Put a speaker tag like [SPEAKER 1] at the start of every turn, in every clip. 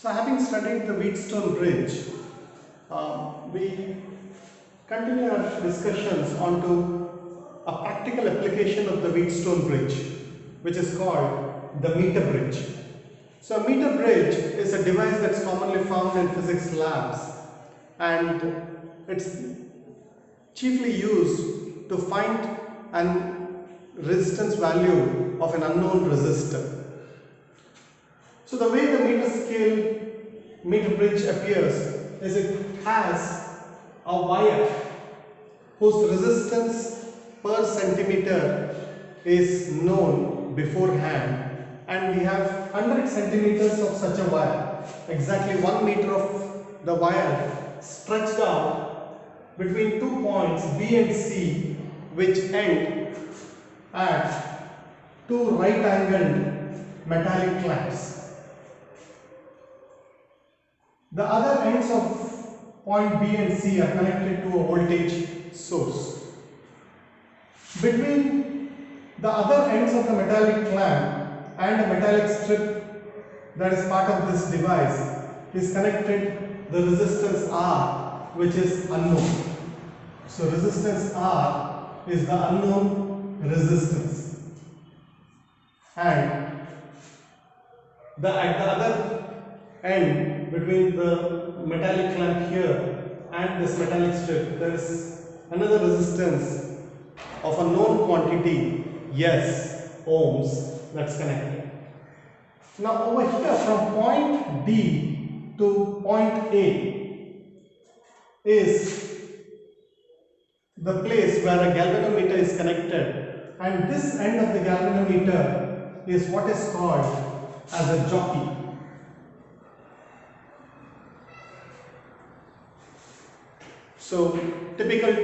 [SPEAKER 1] So having studied the Wheatstone Bridge, we continue our discussions onto a practical application of the Wheatstone Bridge, which is called the meter bridge. So a meter bridge is a device that's commonly found in physics labs, and it's chiefly used to find an resistance value of an unknown resistor. So the way the meter bridge appears is it has a wire whose resistance per centimeter is known beforehand, and we have 100 centimeters of such a wire, exactly 1 meter of the wire stretched out between 2 points B and C, which end at 2 right-angled metallic clamps. The other ends of point B and C are connected to a voltage source. Between the other ends of the metallic clamp and a metallic strip that is part of this device is connected the resistance R, which is unknown. So resistance R is the unknown resistance, and at the other end, between the metallic clamp here and this metallic strip, there is another resistance of a known quantity, S ohms, that's connected. Now over here, from point D to point A is the place where a galvanometer is connected, and this end of the galvanometer is what is called as a jockey. So typically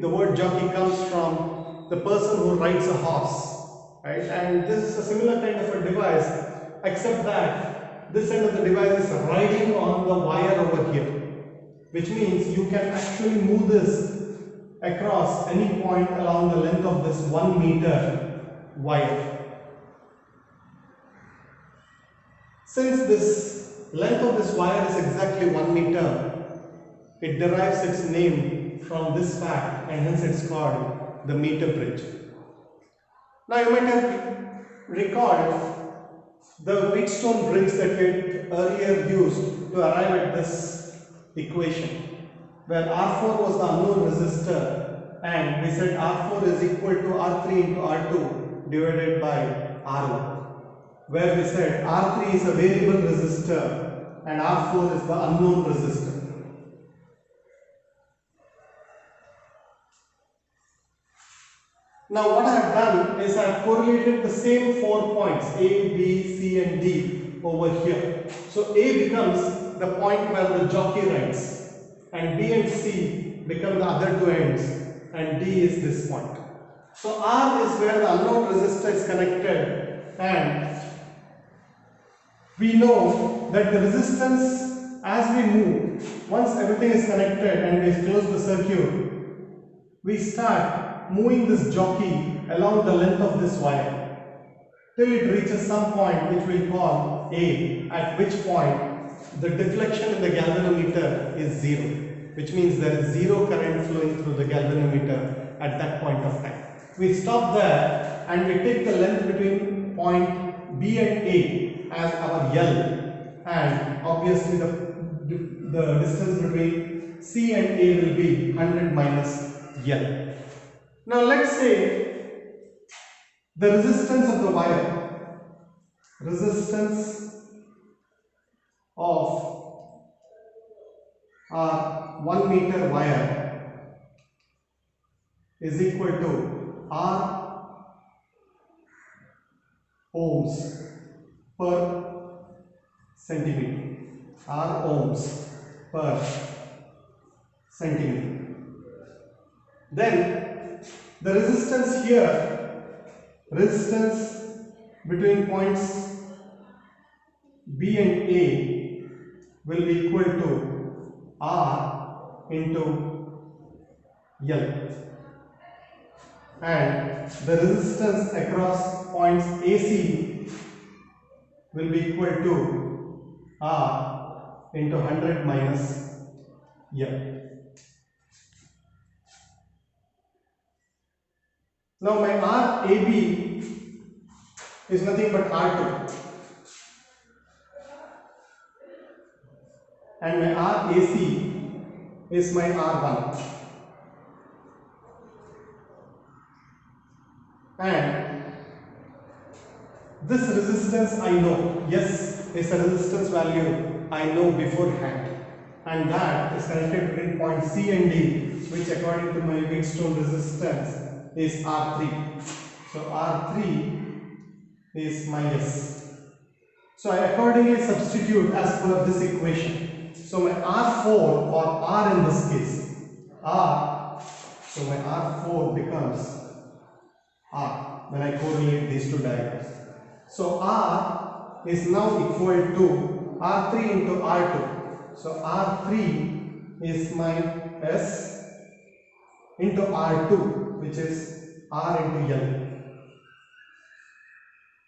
[SPEAKER 1] the word jockey comes from the person who rides a horse, right? And this is a similar kind of a device, except that this end of the device is riding on the wire over here, which means you can actually move this across any point along the length of this 1 meter wire. Since this length of this wire is exactly 1 meter, it derives its name from this fact, and hence it's called the meter bridge. Now you might have recalled the Wheatstone bridge that we had earlier used to arrive at this equation, where R4 was the unknown resistor, and we said R4 is equal to R3 into R2 divided by R1. Where we said R3 is a variable resistor and R4 is the unknown resistor. Now what I have done is I have correlated the same 4 points A, B, C and D over here. So A becomes the point where the jockey rides, and B and C become the other 2 ends, and D is this point. So R is where the unknown resistor is connected, and we know that the resistance as we move, once everything is connected and we close the circuit, we start moving this jockey along the length of this wire till it reaches some point which we call A, at which point the deflection in the galvanometer is 0, which means there is 0 current flowing through the galvanometer at that point of time. We stop there and we take the length between point B and A as our L, and obviously the distance between C and A will be 100 minus L. Now let's say the resistance of the wire, resistance of our 1 meter wire is equal to R ohms per centimeter, R ohms per centimeter. Then the resistance here, resistance between points B and A will be equal to R into L, and the resistance across points AC will be equal to R into 100 minus L. Now my RAB is nothing but R2 and my RAC is my R1, and this resistance I know, yes, is a resistance value I know beforehand, and that is connected between point C and D, which according to my Wheatstone resistance is R3. So R3 is my S. So I accordingly substitute as per this equation. So my R4 or R in this case, R, so my R4 becomes R when I correlate these two diagrams. So R is now equal to R3 into R2. So R3 is my S into R2, which is R into L,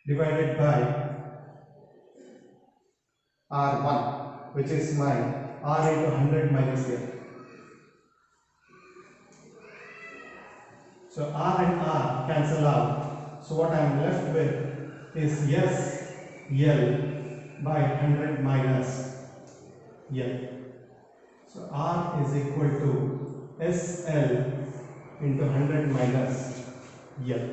[SPEAKER 1] divided by R1, which is my R into 100 minus L. So R and R cancel out. So what I am left with is S L by 100 minus L. So R is equal to SL into 100 minus L.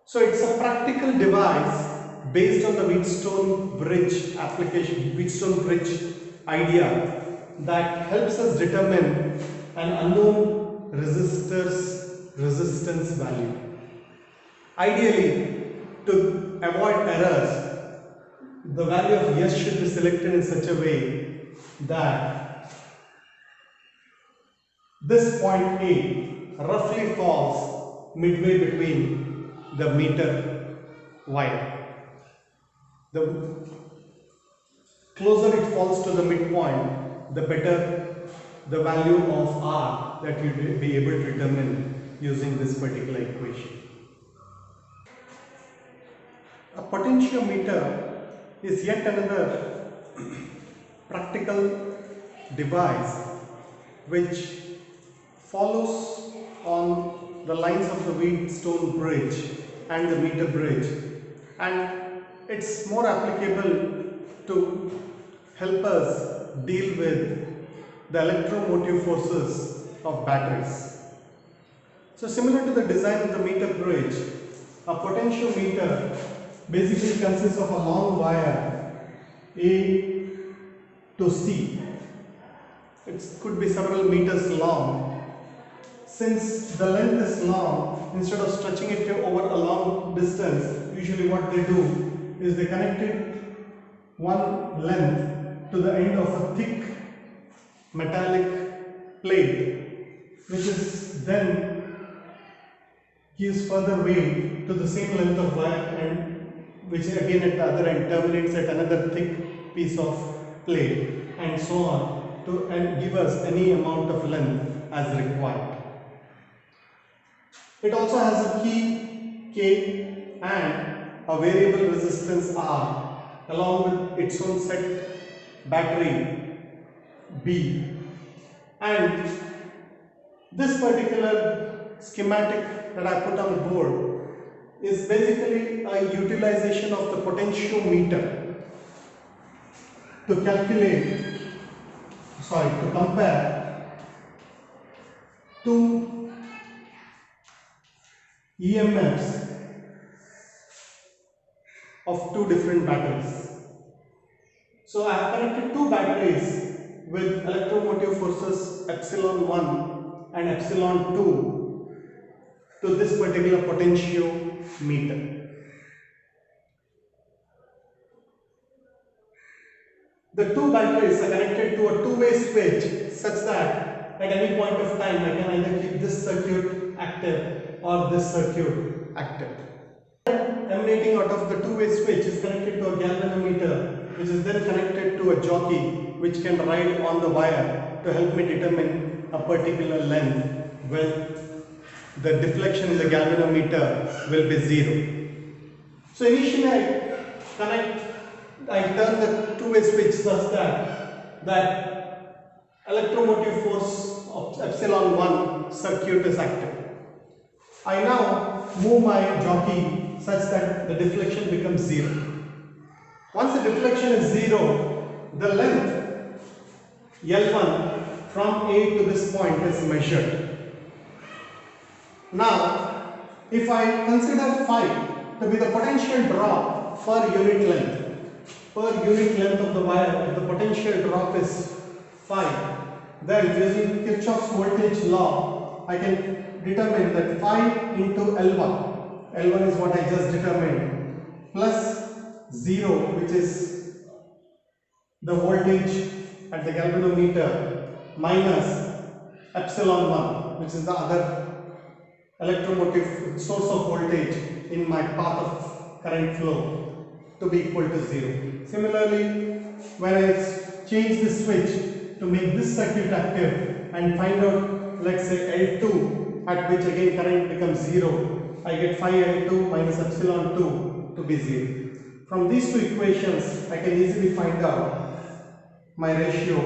[SPEAKER 1] So it's a practical device based on the Wheatstone bridge application, Wheatstone bridge idea, that helps us determine an unknown resistor's resistance value. Ideally, to avoid errors, the value of S should be selected in such a way that this point A roughly falls midway between the meter wire. The closer it falls to the midpoint, the better the value of R that you will be able to determine using this particular equation. A potentiometer is yet another practical device which follows on the lines of the Wheatstone bridge and the meter bridge, and it's more applicable to help us deal with the electromotive forces of batteries. So similar to the design of the meter bridge, a potentiometer basically consists of a long wire A to C. It could be several meters long. Since the length is long, instead of stretching it over a long distance, usually what they do is they connect it one length to the end of a thick metallic plate, which is then gives further weight to the same length of wire, and which again at the other end terminates at another thick piece of plate, and so on, and give us any amount of length as required. It also has a key K and a variable resistance R along with its own set battery B, and this particular schematic that I put on the board is basically a utilization of the potentiometer to compare two EMFs of two different batteries. So I have connected two batteries with electromotive forces epsilon 1 and epsilon 2 to this particular potentiometer. The two batteries are connected to a two-way switch such that at any point of time I can either keep this circuit active or this circuit active. Emanating out of the two-way switch is connected to a galvanometer, which is then connected to a jockey which can ride on the wire to help me determine a particular length when the deflection in the galvanometer will be 0. So initially I connect, I turn the two-way switch such that electromotive force of epsilon 1 circuit is active. I now move my jockey such that the deflection becomes 0. Once the deflection is 0, the length L1 from A to this point is measured. Now, if I consider phi to be the potential drop per unit length of the wire, if the potential drop is phi, then using Kirchhoff's voltage law, I can determine that phi into L1 is what I just determined, plus 0, which is the voltage at the galvanometer, minus epsilon 1, which is the other electromotive source of voltage in my path of current flow, to be equal to 0. Similarly, when I change the switch to make this circuit active and find out, let's say L2, at which again current becomes 0, I get phi L2 minus epsilon 2 to be 0. From these two equations, I can easily find out my ratio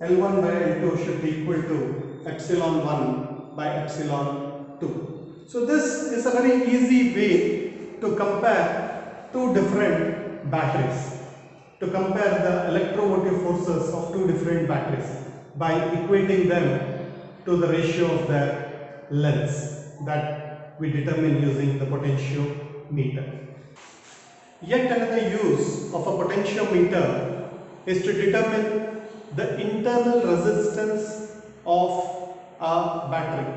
[SPEAKER 1] L1 by L2 should be equal to epsilon 1 by epsilon 2. So this is a very easy way to compare two different batteries, to compare the electromotive forces of two different batteries by equating them to the ratio of their lengths that we determine using the potentiometer. Yet another use of a potentiometer is to determine the internal resistance of a battery.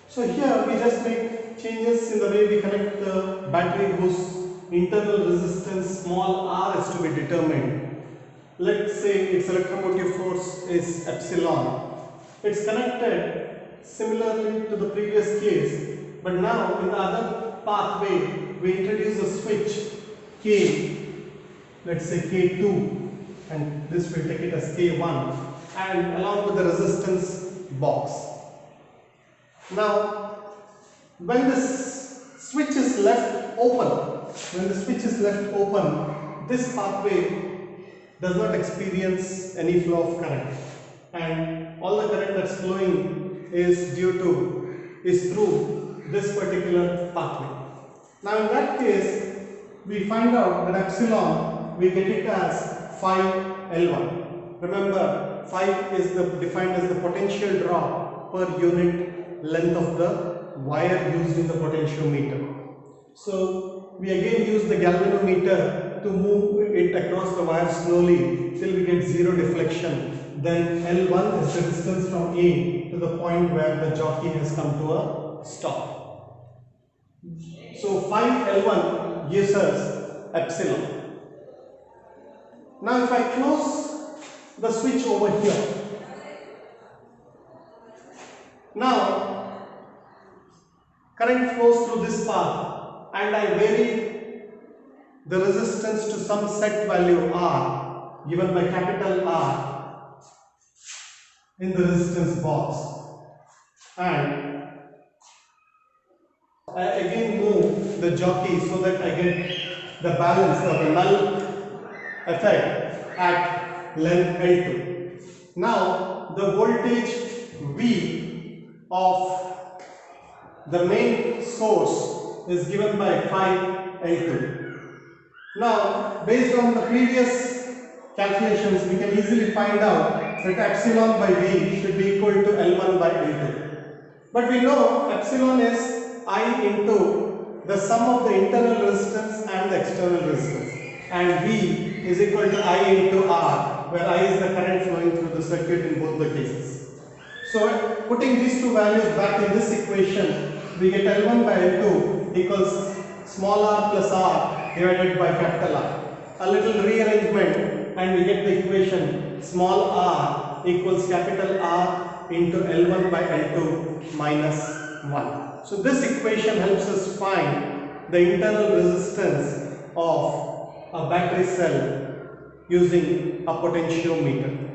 [SPEAKER 1] So here we just make changes in the way we connect the battery whose internal resistance small r is to be determined. Let's say its electromotive force is epsilon. It's connected similarly to the previous case, but now in the other pathway we introduce a switch K, let's say K2, and this will take it as K1, and along with the resistance box. Now, when this switch is left open, this pathway does not experience any flow of current, and all the current that's flowing is through this particular pathway. Now in that case, we find out that epsilon, we get it as phi L1. Remember, phi is defined as the potential drop per unit length of the wire used in the potentiometer. So we again use the galvanometer to move it across the wire slowly till we get 0 deflection. Then L1 is the distance from A to the point where the jockey has come to a stop. So phi L1 gives us epsilon. Now if I close the switch over here, now current flows through this path and I vary the resistance to some set value R given by capital R in the resistance box, and I again move the jockey so that I get the balance or the null effect at length L2. Now the voltage V of the main source is given by phi L2. Now based on the previous calculations, we can easily find out that epsilon by V should be equal to L1 by L2. But we know epsilon is I into the sum of the internal resistance and the external resistance, and V is equal to I into R, where I is the current flowing through the circuit in both the cases. So putting these two values back in this equation, we get L1 by L2 equals small r plus r divided by capital R. A little rearrangement and we get the equation small r equals capital R into L1 by L2 minus 1. So this equation helps us find the internal resistance of a battery cell using a potentiometer.